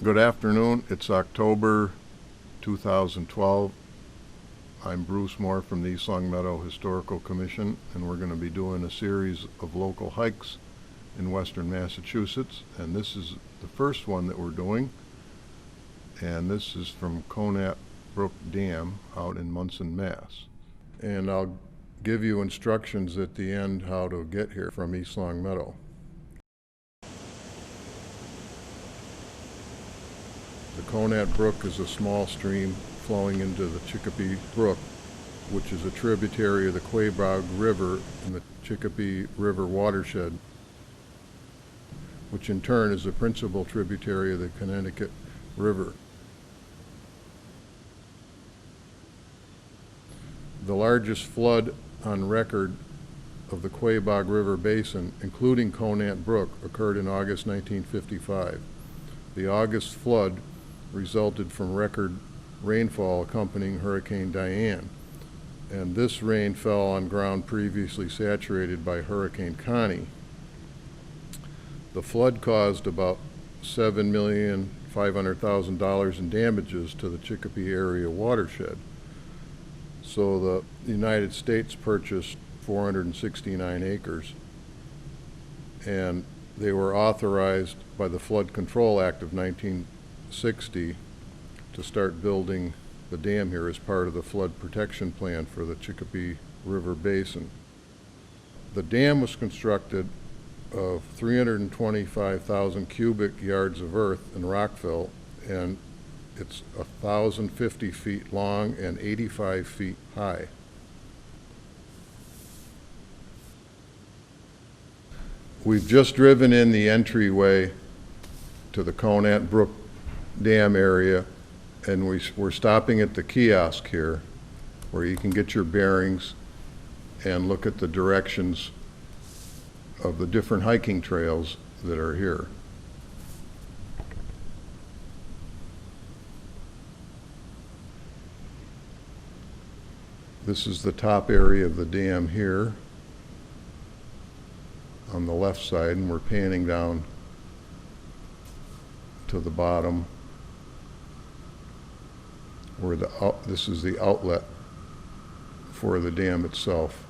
Good afternoon. It's October 2012. I'm Bruce Moore from the East Long Meadow Historical Commission, and we're going to be doing a series of local hikes in western Massachusetts, and this is the first one that we're doing, and this is from Conant Brook Dam out in Monson, Mass. And I'll give you instructions at the end how to get here from East Long Meadow. The Conant Brook is a small stream flowing into the Chicopee Brook, which is a tributary of the Quabog River in the Chicopee River watershed, which in turn is a principal tributary of the Connecticut River. The largest flood on record of the Quabog River basin, including Conant Brook, occurred in August 1955. The August flood resulted from record rainfall accompanying Hurricane Diane, and this rain fell on ground previously saturated by Hurricane Connie. The flood caused about $7,500,000 in damages to the Chicopee area watershed. So the United States purchased 469 acres, and they were authorized by the Flood Control Act of 1960 to start building the dam here as part of the flood protection plan for the Chicopee River Basin. The dam was constructed of 325,000 cubic yards of earth and rockfill, and it's 1,050 feet long and 85 feet high. We've just driven in the entryway to the Conant Brook Dam area, and we're stopping at the kiosk here where you can get your bearings and look at the directions of the different hiking trails that are here. This is the top area of the dam here on the left side, and we're panning down to the bottom where this is the outlet for the dam itself.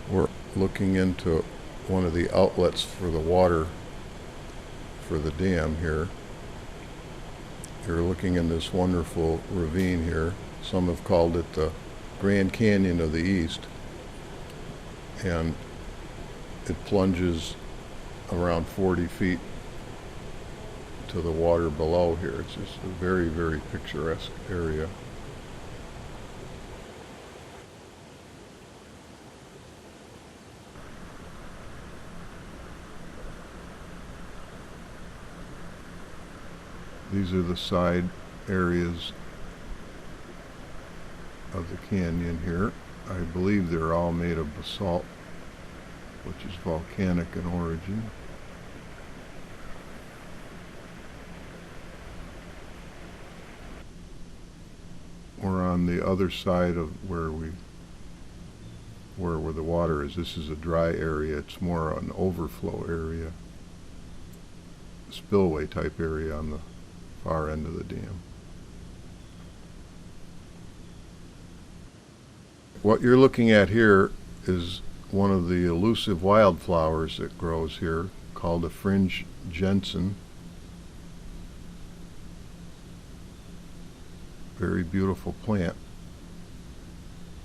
We're looking into one of the outlets for the water for the dam here. You're looking in this wonderful ravine here. Some have called it the Grand Canyon of the East, and it plunges around 40 feet to the water below here. It's just a very, very picturesque area. These are the side areas of the canyon here. I believe they're all made of basalt, which is volcanic in origin. We're on the other side of where the water is. This is a dry area. It's more an overflow area, spillway type area on the far end of the dam. What you're looking at here is one of the elusive wildflowers that grows here called a fringe Jensen. Very beautiful plant,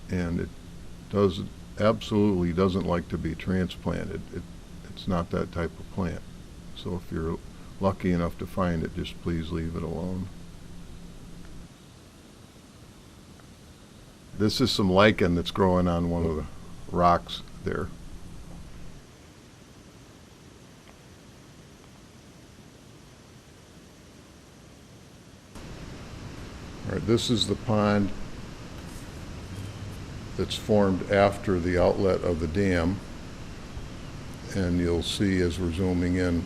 and it absolutely doesn't like to be transplanted. It's not that type of plant. So if you're lucky enough to find it, just please leave it alone. This is some lichen that's growing on one of the rocks there. All right, this is the pond that's formed after the outlet of the dam, and you'll see as we're zooming in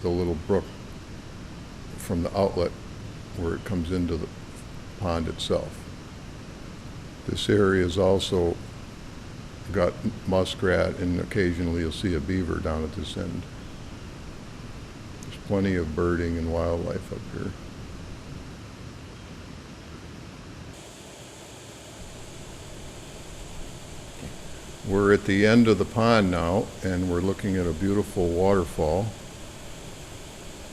the little brook from the outlet where it comes into the pond itself. This area has also got muskrat, and occasionally you'll see a beaver down at this end. There's plenty of birding and wildlife up here. We're at the end of the pond now, and we're looking at a beautiful waterfall.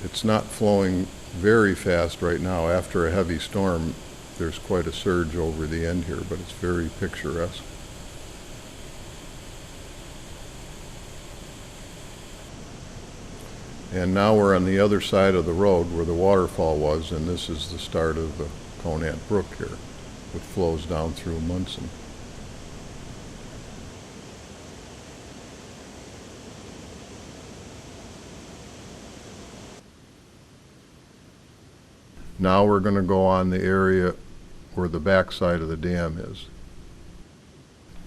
It's not flowing very fast right now. After a heavy storm, there's quite a surge over the end here, but it's very picturesque. And now we're on the other side of the road where the waterfall was, and this is the start of the Conant Brook here, which flows down through Monson. Now we're going to go on the area where the backside of the dam is.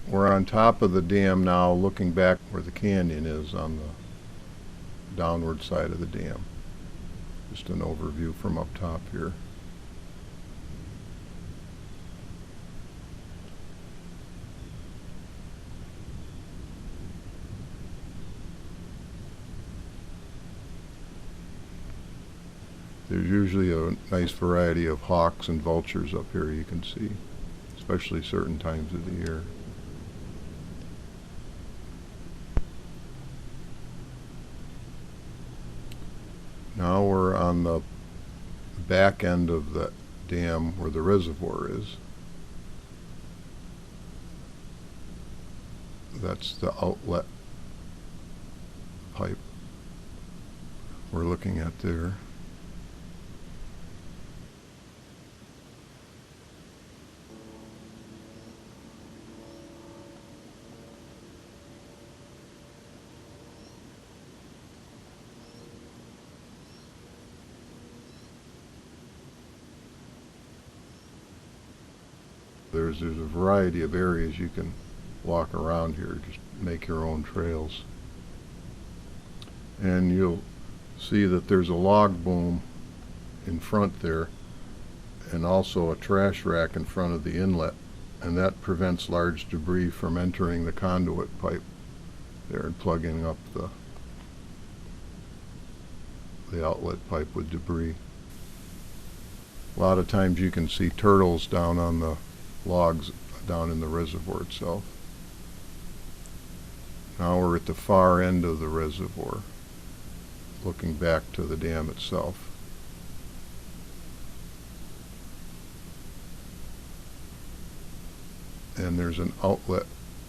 We're on top of the dam now, looking back where the canyon is on the downward side of the dam. Just an overview from up top here. There's usually a nice variety of hawks and vultures up here, you can see, especially certain times of the year. Now we're on the back end of the dam where the reservoir is. That's the outlet pipe we're looking at there. There's a variety of areas you can walk around here, just make your own trails. And you'll see that there's a log boom in front there, and also a trash rack in front of the inlet, and that prevents large debris from entering the conduit pipe there and plugging up the outlet pipe with debris. A lot of times you can see turtles down on the logs down in the reservoir itself. Now we're at the far end of the reservoir, looking back to the dam itself. And there's an outlet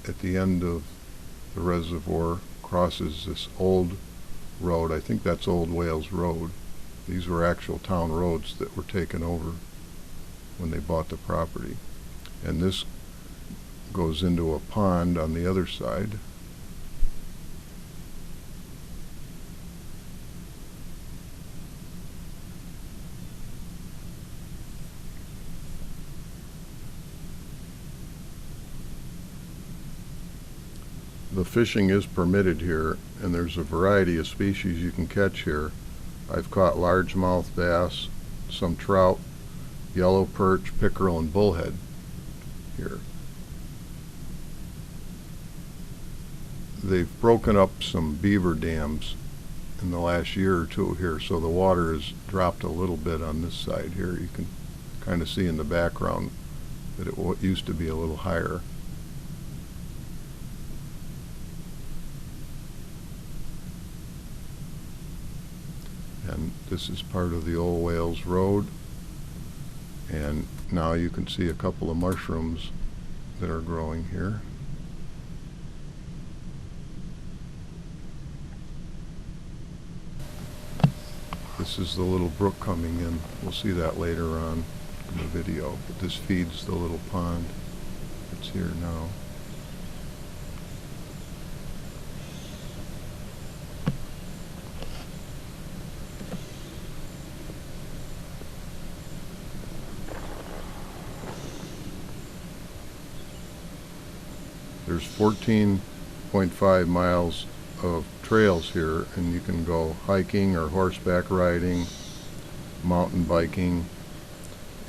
at the end of the reservoir, crosses this old road. I think that's Old Wales Road. These were actual town roads that were taken over when they bought the property. And this goes into a pond on the other side. The fishing is permitted here, and there's a variety of species you can catch here. I've caught largemouth bass, some trout, yellow perch, pickerel, and bullhead here. They've broken up some beaver dams in the last year or two here, so the water has dropped a little bit on this side here. You can kind of see in the background that it used to be a little higher. And this is part of the Old Wales Road, and now you can see a couple of mushrooms that are growing here. This is the little brook coming in. We'll see that later on in the video, but this feeds the little pond that's here now. There's 14.5 miles of trails here, and you can go hiking or horseback riding, mountain biking,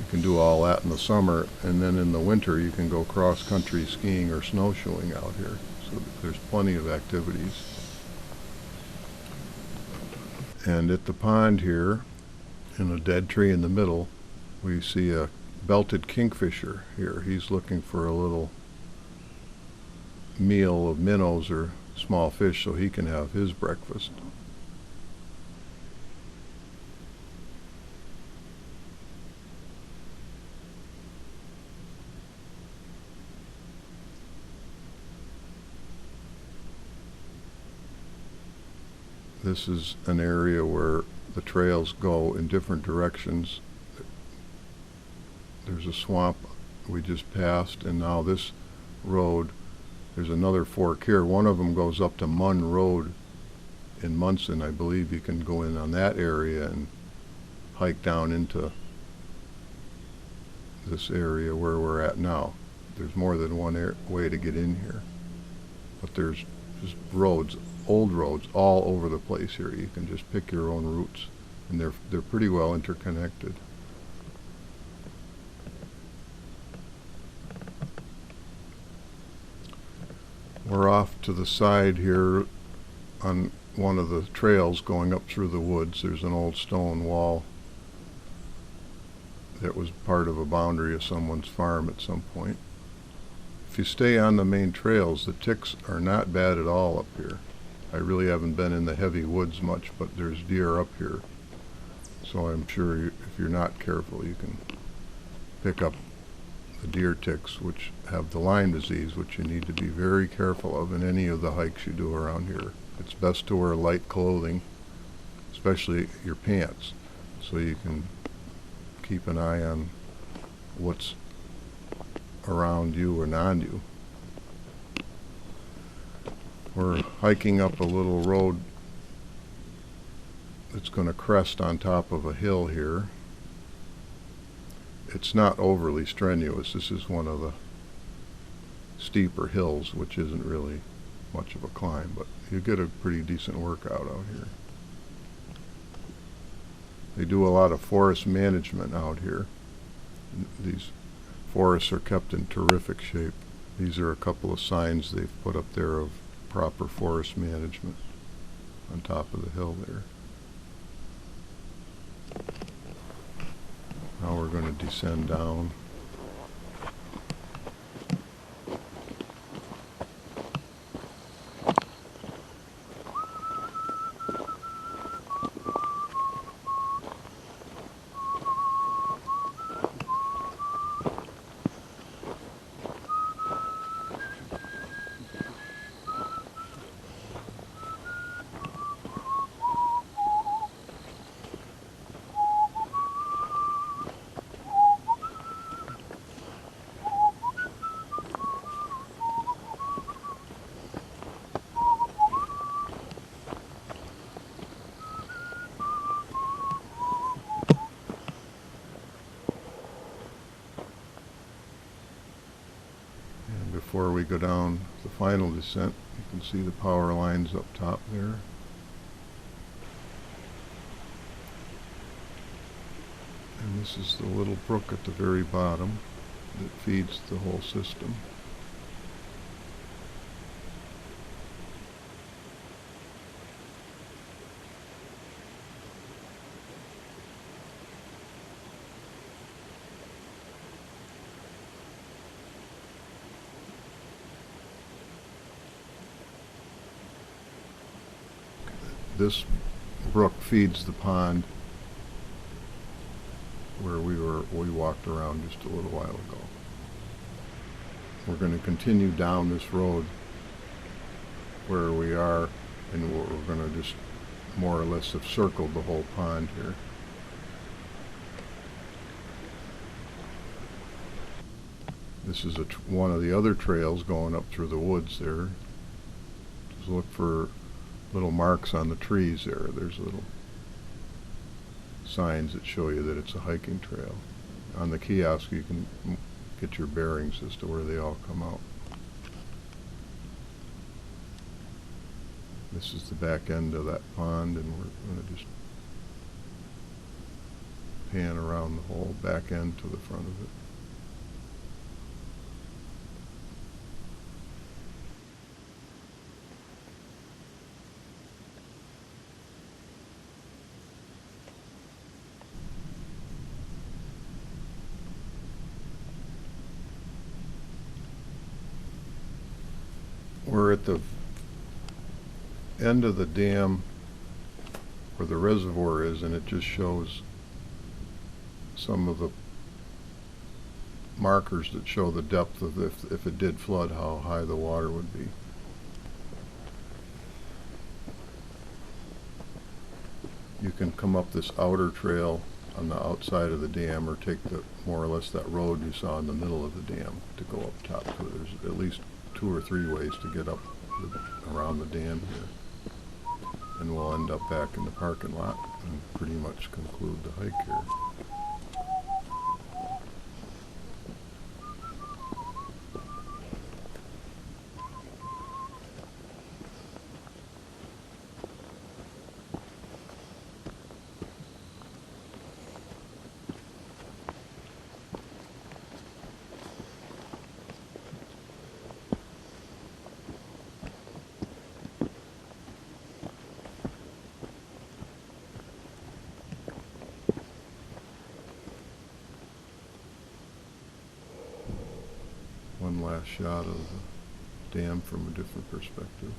You can do all that in the summer, and then in the winter you can go cross-country skiing or snowshoeing out here. So there's plenty of activities. And at the pond here, in a dead tree in the middle, we see a belted kingfisher here. He's looking for a little meal of minnows or small fish so he can have his breakfast. This is an area where the trails go in different directions. There's a swamp we just passed, and now this road, there's another fork here. One of them goes up to Munn Road in Monson. I believe you can go in on that area and hike down into this area where we're at now. There's more than one way to get in here, but there's just roads, old roads all over the place here. You can just pick your own routes, and they're pretty well interconnected. We're off to the side here on one of the trails going up through the woods. There's an old stone wall that was part of a boundary of someone's farm at some point. If you stay on the main trails, the ticks are not bad at all up here. I really haven't been in the heavy woods much, but there's deer up here. So I'm sure if you're not careful, you can pick up the deer ticks, which have the Lyme disease, which you need to be very careful of in any of the hikes you do around here. It's best to wear light clothing, especially your pants, so you can keep an eye on what's around you and on you. We're hiking up a little road that's going to crest on top of a hill here. It's not overly strenuous. This is one of the steeper hills, which isn't really much of a climb, but you get a pretty decent workout out here. They do a lot of forest management out here. These forests are kept in terrific shape. These are a couple of signs they've put up there of proper forest management on top of the hill there. Now we're going to descend down. Before we go down the final descent, you can see the power lines up top there. And this is the little brook at the very bottom that feeds the whole system. This brook feeds the pond where we walked around just a little while ago. We're going to continue down this road where we are, and we're going to just more or less have circled the whole pond here. This is one of the other trails going up through the woods there. Just look for little marks on the trees there. There's little signs that show you that it's a hiking trail. On the kiosk you can get your bearings as to where they all come out. This is the back end of that pond, and we're going to just pan around the whole back end to the front of it. We're at the end of the dam where the reservoir is, and it just shows some of the markers that show the depth of if it did flood, how high the water would be. You can come up this outer trail on the outside of the dam, or take the more or less that road you saw in the middle of the dam to go up top to it. There's at least 2 or 3 ways to get up around the dam here. And we'll end up back in the parking lot and pretty much conclude the hike here. One last shot of the dam from a different perspective.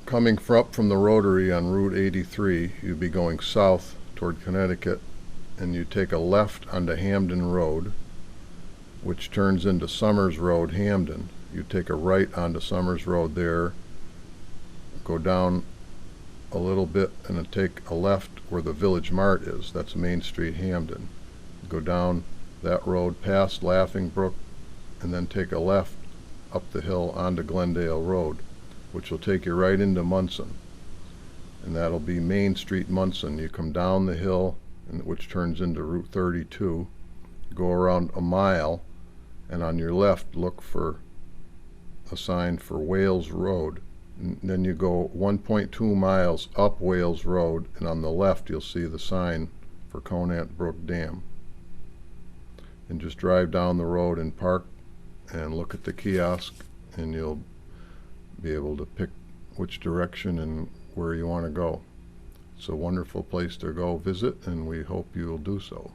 Coming up from the rotary on Route 83, you'd be going south toward Connecticut, and you take a left onto Hamden Road, which turns into Summers Road, Hamden. You take a right onto Summers Road there, go down a little bit, and then take a left where the Village Mart is. That's Main Street, Hamden. Go down that road past Laughing Brook, and then take a left up the hill onto Glendale Road, which will take you right into Monson. And that'll be Main Street, Monson. You come down the hill, which turns into Route 32, go around a mile, and on your left look for a sign for Wales Road. And then you go 1.2 miles up Wales Road, and on the left you'll see the sign for Conant Brook Dam. And just drive down the road and park and look at the kiosk, and you'll be able to pick which direction and where you want to go. It's a wonderful place to go visit, and we hope you'll do so.